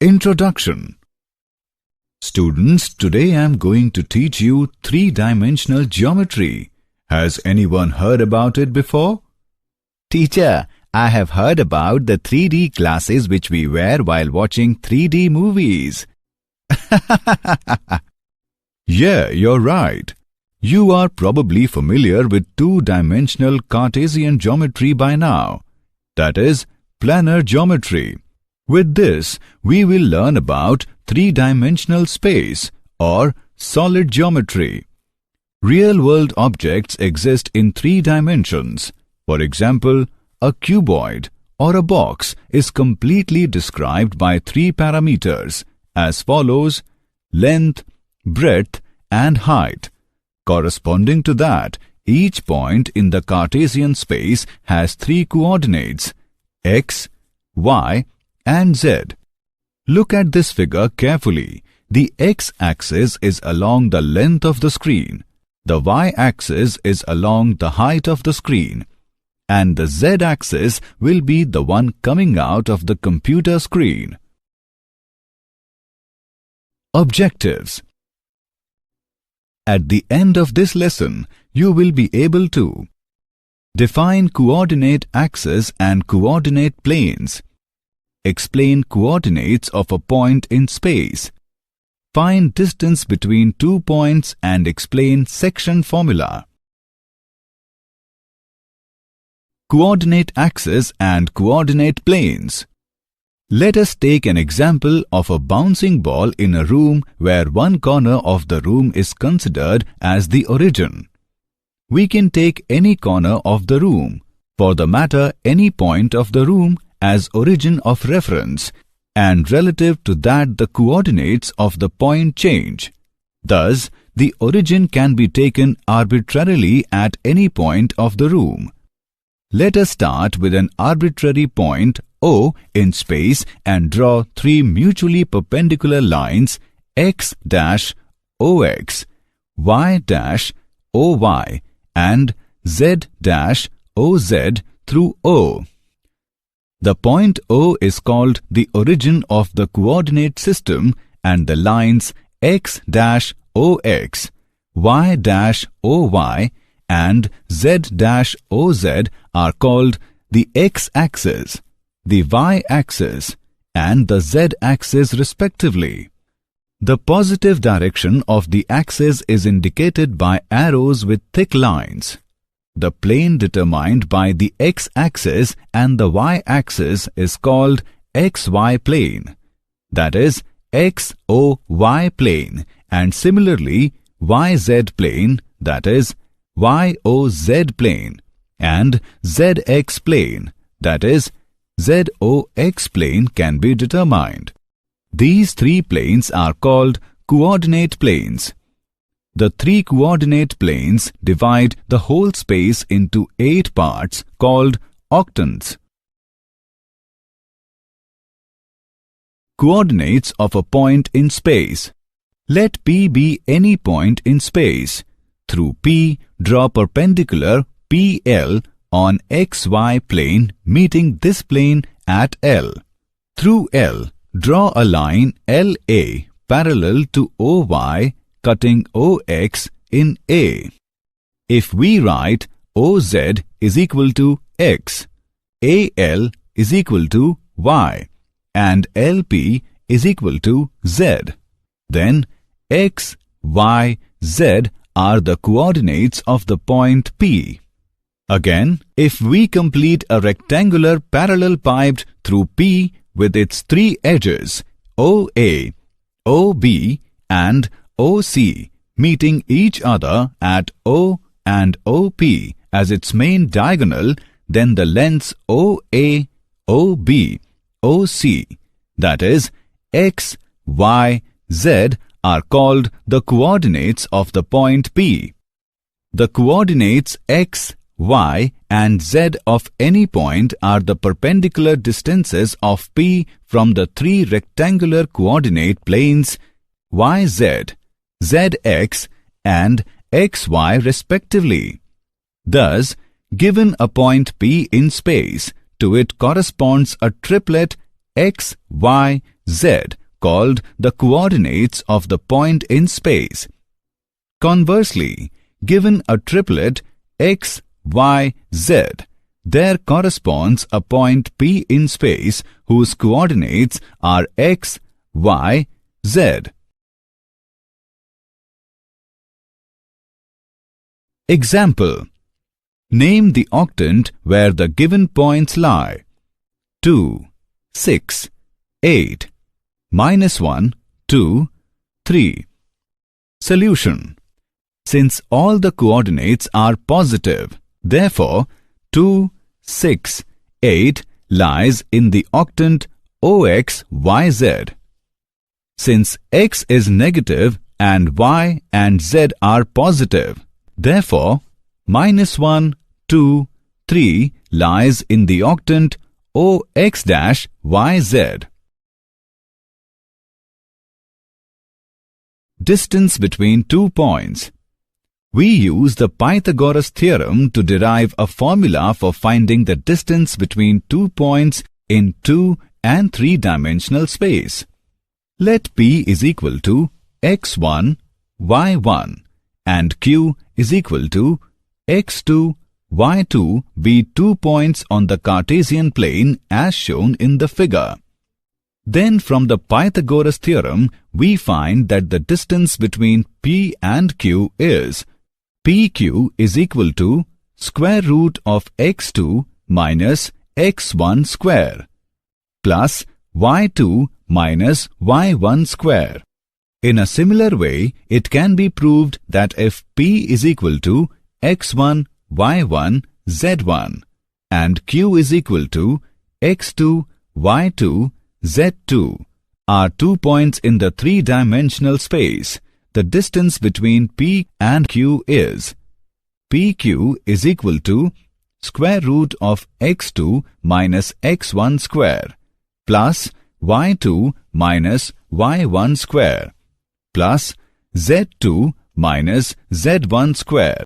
Introduction. Students, today I am going to teach you three-dimensional geometry. Has anyone heard about it before? Teacher, I have heard about the 3D glasses which we wear while watching 3D movies. Yeah, you're right. You are probably familiar with two-dimensional Cartesian geometry by now. That is, planar geometry. With this, we will learn about three-dimensional space or solid geometry. Real-world objects exist in three dimensions. For example, a cuboid or a box is completely described by three parameters as follows: length, breadth, and height. Corresponding to that, each point in the Cartesian space has three coordinates: x, y, and z. Look at this figure carefully. The x-axis is along the length of the screen, the y-axis is along the height of the screen, and the z-axis will be the one coming out of the computer screen. Objectives. At the end of this lesson, you will be able to define coordinate axes and coordinate planes, explain coordinates of a point in space, find distance between 2 points and explain section formula. Coordinate axes and coordinate planes. Let us take an example of a bouncing ball in a room where one corner of the room is considered as the origin. We can take any corner of the room, for the matter any point of the room, as origin of reference, and relative to that the coordinates of the point change. Thus, the origin can be taken arbitrarily at any point of the room. Let us start with an arbitrary point O in space and draw three mutually perpendicular lines x dash OX, y dash OY, and z dash OZ through O. The point O is called the origin of the coordinate system, and the lines x dash OX, y dash OY, and z dash OZ are called the x-axis, the y-axis, and the z-axis respectively. The positive direction of the axis is indicated by arrows with thick lines. The plane determined by the x-axis and the y-axis is called xy plane, that is XOY plane, and similarly YZ plane, that is YOZ plane, and ZX plane, that is ZOX plane can be determined. These three planes are called coordinate planes. The three coordinate planes divide the whole space into 8 parts called octants. Coordinates of a point in space. Let P be any point in space. Through P, draw perpendicular PL on XY plane meeting this plane at L. Through L, draw a line LA parallel to OY cutting OX in A. If we write OZ is equal to X, AL is equal to Y, and LP is equal to Z, then X, Y, Z are the coordinates of the point P. Again, if we complete a rectangular parallel piped through P with its three edges, OA, OB, and OC, meeting each other at O and OP as its main diagonal, then the lengths OA, OB, OC, that is X, Y, Z, are called the coordinates of the point P. The coordinates X, Y, and Z of any point are the perpendicular distances of P from the three rectangular coordinate planes YZ, ZX, and XY respectively. Thus, given a point P in space, to it corresponds a triplet X, Y, z called the coordinates of the point in space. Conversely, given a triplet x, y, z, there corresponds a point P in space whose coordinates are x, y, z. Example: name the octant where the given points lie. 2, 6, 8, -1, 2, 3. Solution: since all the coordinates are positive, therefore 2, 6, 8 lies in the octant OXYZ. Since x is negative and y and z are positive, therefore -1, 2, 3 lies in the octant OX-YZ. Distance between 2 points. We use the Pythagoras theorem to derive a formula for finding the distance between 2 points in 2 and 3-dimensional space. Let P is equal to x1, y1 and Q is equal to x2, y2 be 2 points on the Cartesian plane as shown in the figure. Then from the Pythagoras theorem, we find that the distance between P and Q is PQ is equal to square root of x2 minus x1 square plus y2 minus y1 square. In a similar way, it can be proved that if P is equal to x1, y1, z1 and Q is equal to x2, y2, z2 are 2 points in the 3-dimensional space, the distance between P and Q is PQ is equal to square root of x2 minus x1 square plus y2 minus y1 square plus z2 minus z1 square.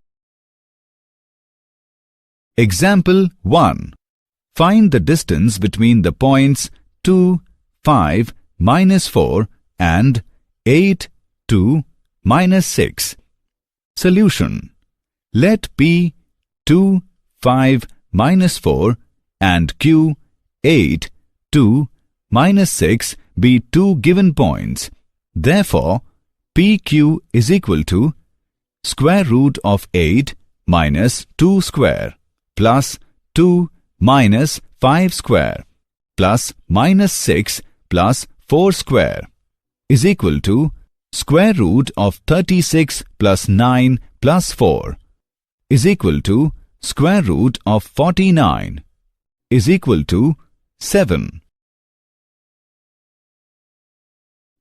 Example 1. Find the distance between the points 2, 5, -4 and 8, 2, -6. Solution: let P 2, 5, -4 and Q 8, 2, -6 be 2 given points. Therefore, PQ is equal to square root of 8 minus 2 square plus 2 minus 5 square plus -6 plus 4 square is equal to square root of 36 plus 9 plus 4 is equal to square root of 49 is equal to 7.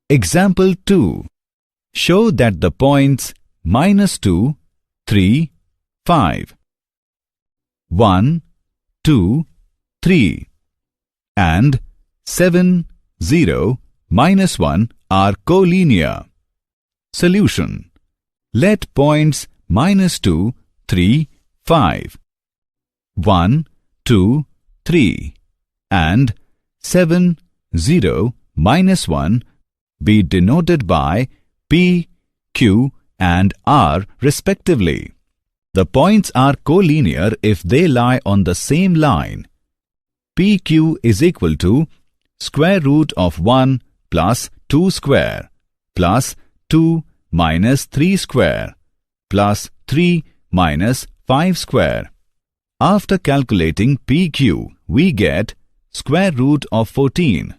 Example 2. Show that the points -2, 3, 5, 1, 2, 3 and 7, 0, -1 are collinear. Solution: let points -2, 3, 5, 1, 2, 3 and 7, 0, -1 be denoted by P, Q and R respectively. The points are collinear if they lie on the same line. PQ is equal to square root of 1 plus 2 square plus 2 minus 3 square plus 3 minus 5 square. After calculating PQ, we get square root of 14.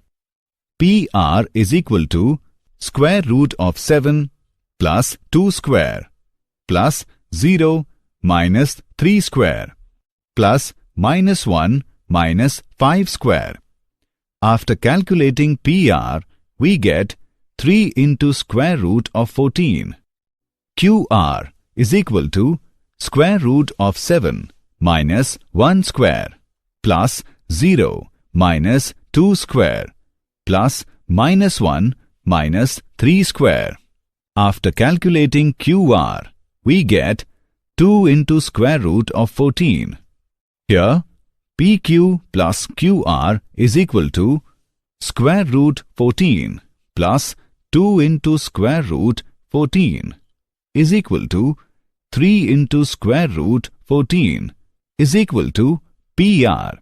PR is equal to square root of 7 plus 2 square plus 0 minus 3 square plus -1 minus 5 square. After calculating PR, we get 3 into square root of 14. QR is equal to square root of 7 minus 1 square plus 0 minus 2 square plus -1 minus 3 square. After calculating QR, we get 2 into square root of 14. Here, PQ plus QR is equal to square root 14 plus 2 into square root 14 is equal to 3 into square root 14 is equal to PR.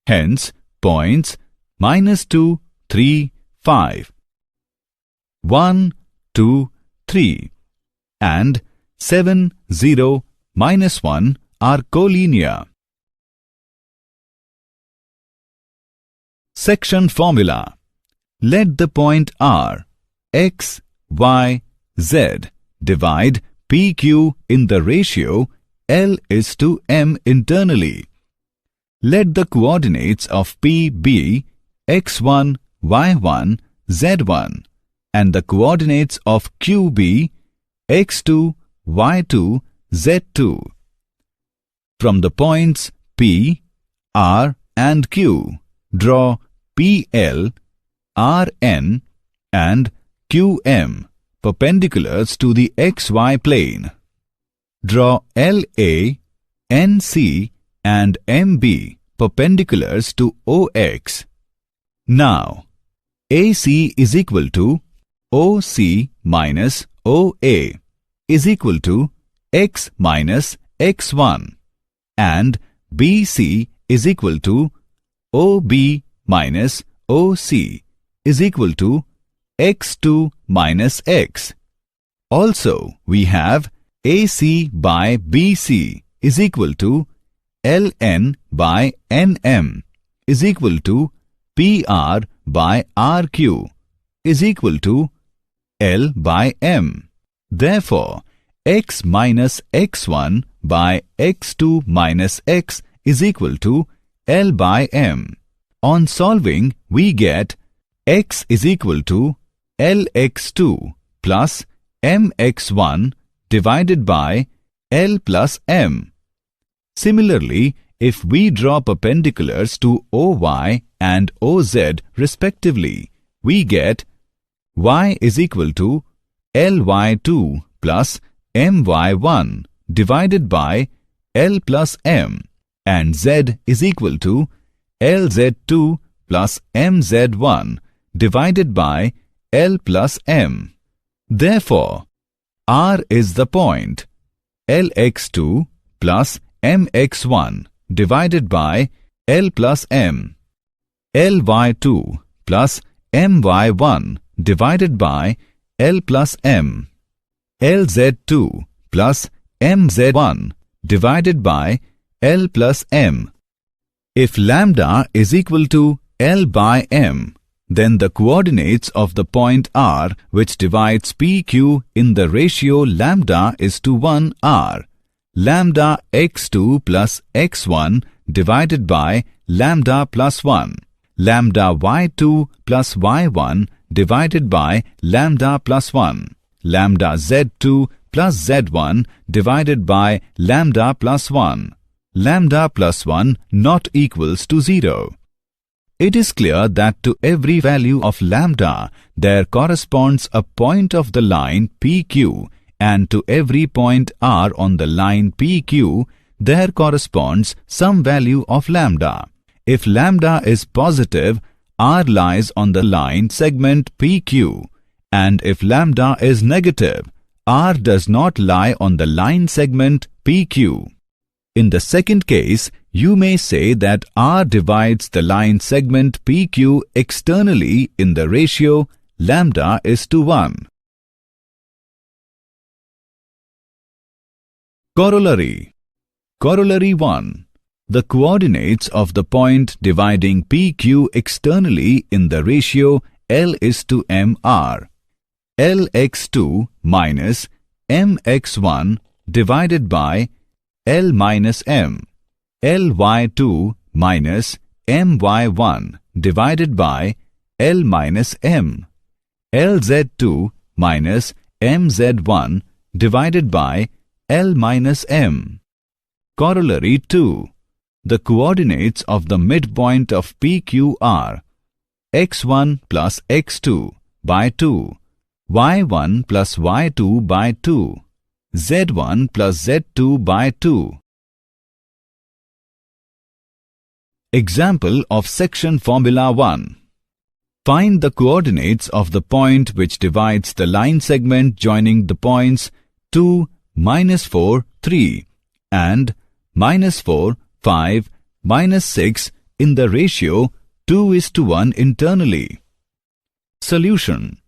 Hence, points -2, 3, 5, 1, 2, 3 and 7, 0, -1 are collinear. Section formula. Let the point R, X, Y, Z divide PQ in the ratio L:M internally. Let the coordinates of P be x1, y1, z1 and the coordinates of Q be x2, y2, z2. From the points P, R and Q, draw PL, RN and QM perpendiculars to the XY plane. Draw LA, NC and MB perpendiculars to OX. Now, AC is equal to OC minus OA is equal to X minus X1 and BC is equal to OB minus OC is equal to X2 minus X. Also, we have AC by BC is equal to LN by NM is equal to PR by RQ is equal to L by M. Therefore, X minus X1 by X2 minus X is equal to L by M. On solving, we get X is equal to LX2 plus MX1 divided by L plus M. Similarly, if we draw perpendiculars to OY and OZ respectively, we get Y is equal to LY2 plus MY1 divided by L plus M and Z is equal to LZ2 plus MZ1 divided by L plus M. Therefore, R is the point LX2 plus MX1 divided by L plus M, LY2 plus MY1 divided by L plus M, LZ2 plus MZ1 divided by L plus M. If lambda is equal to L by M, then the coordinates of the point R which divides PQ in the ratio lambda is to 1 are lambda x2 plus x1 divided by lambda plus 1, lambda y2 plus y1 divided by lambda plus 1, lambda z2 plus z1 divided by lambda plus 1, lambda plus 1 not equals to 0. It is clear that to every value of lambda there corresponds a point of the line PQ, and to every point R on the line PQ there corresponds some value of lambda. If lambda is positive, R lies on the line segment PQ, and if lambda is negative, R does not lie on the line segment PQ. In the second case, you may say that R divides the line segment PQ externally in the ratio lambda is to 1. Corollary. Corollary 1. The coordinates of the point dividing PQ externally in the ratio L is to M are LX2 minus MX1 divided by L minus M, LY2 minus MY1 divided by L minus M, LZ2 minus MZ1 divided by L minus M. Corollary 2. The coordinates of the midpoint of PQ are x1 plus x2 by 2, y1 plus y2 by 2, z1 plus z2 by 2. Example of section formula 1. Find the coordinates of the point which divides the line segment joining the points 2, -4, 3 and -4, 5, -6 in the ratio 2:1 internally. Solution.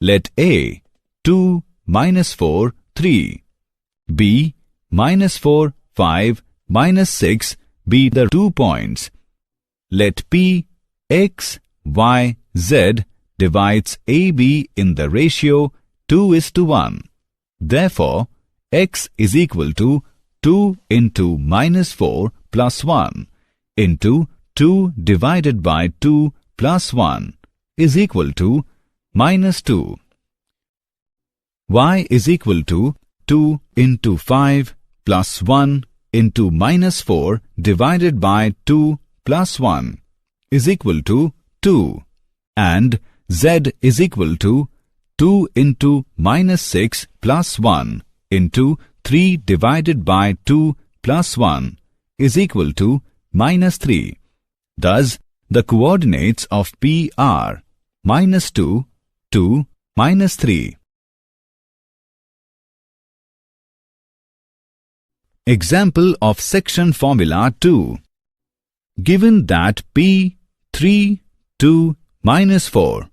Let A 2, -4, 3, B -4, 5, -6 be the 2 points. Let P, X, Y, Z divides AB in the ratio 2:1. Therefore, X is equal to 2 into -4 plus 1 into 2 divided by 2 plus 1 is equal to -2. Y is equal to 2 into 5 plus 1 into -4 divided by 2 plus 1 is equal to 2, and Z is equal to 2 into -6 plus 1 into 3 divided by 2 plus 1 is equal to -3. Thus, the coordinates of P are -2, 2, -3. Example of section formula 2. Given that P 3, 2, -4,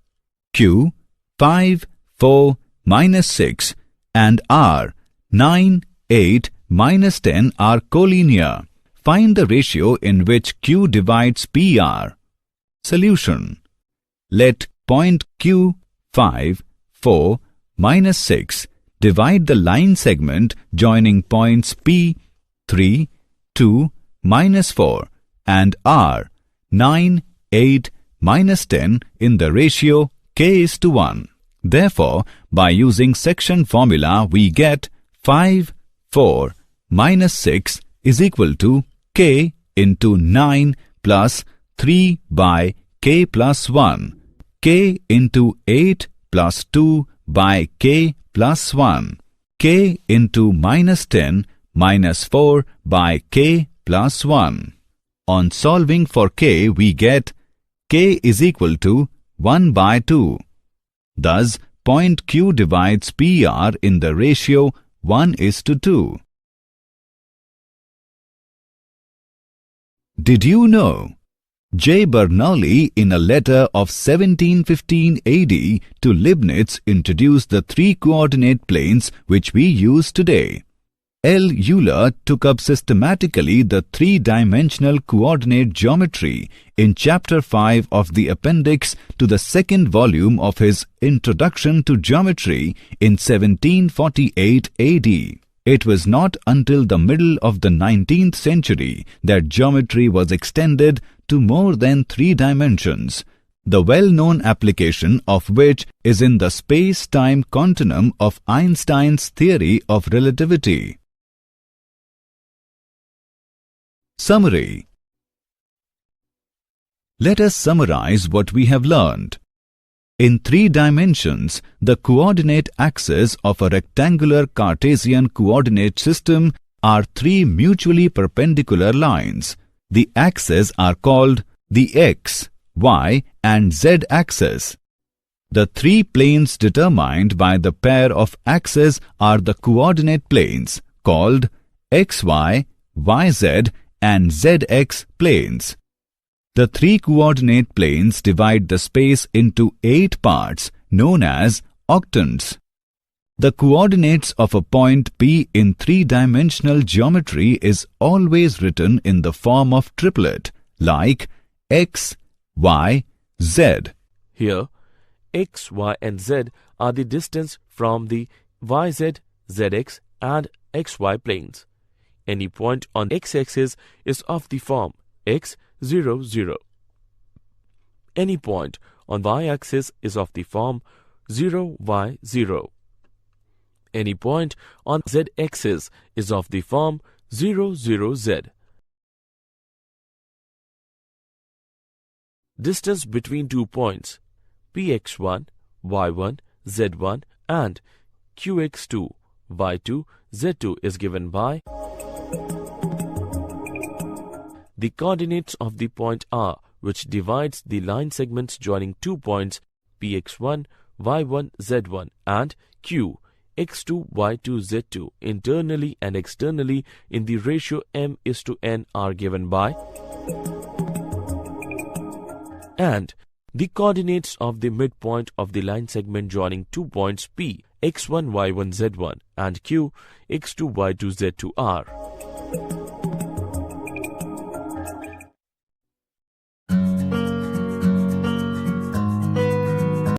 Q 5, 4, -6 and R 9, 8, -10 are collinear, find the ratio in which Q divides PR. Solution. Let point Q 5, 4, -6 divide the line segment joining points P 3, 2, -4 and R 9, 8, -10 in the ratio k:1. Therefore, by using section formula we get 5, 4, -6 is equal to k into 9 plus 3 by k plus 1, k into 8 plus 2 by k plus 1, k into -10 minus 4 by k plus 1. On solving for k, we get k is equal to 1 by 2. Thus, point Q divides PR in the ratio 1:2. Did you know? J. Bernoulli, in a letter of 1715 AD to Leibniz, introduced the 3 coordinate planes which we use today. L. Euler took up systematically the 3-dimensional coordinate geometry in Chapter 5 of the appendix to the 2nd volume of his Introduction to Geometry in 1748 AD. It was not until the middle of the 19th century that geometry was extended to more than 3 dimensions, the well-known application of which is in the space-time continuum of Einstein's theory of relativity. Summary. Let us summarize what we have learned. In 3 dimensions, the coordinate axes of a rectangular Cartesian coordinate system are 3 mutually perpendicular lines. The axes are called the x, y and z axes. The 3 planes determined by the pair of axes are the coordinate planes called xy, yz and zx planes. The 3 coordinate planes divide the space into 8 parts known as octants. The coordinates of a point P in 3-dimensional geometry is always written in the form of triplet like x, y, z. Here, x, y and z are the distance from the yz, zx and xy planes. Any point on x-axis is of the form x, 0, 0. Any point on y-axis is of the form 0, y, 0. Any point on z-axis is of the form 0, 0, z. Distance between 2 points px1, y1, z1 and qx2, y2, z2 is given by the coordinates of the point are which divides the line segments joining 2 points Px1, y1, z1 and Q, x2, y2, z2 internally and externally in the ratio m:n are given by, and the coordinates of the midpoint of the line segment joining 2 points P, x1, y1, z1 and Q, x2, y2, z2 are.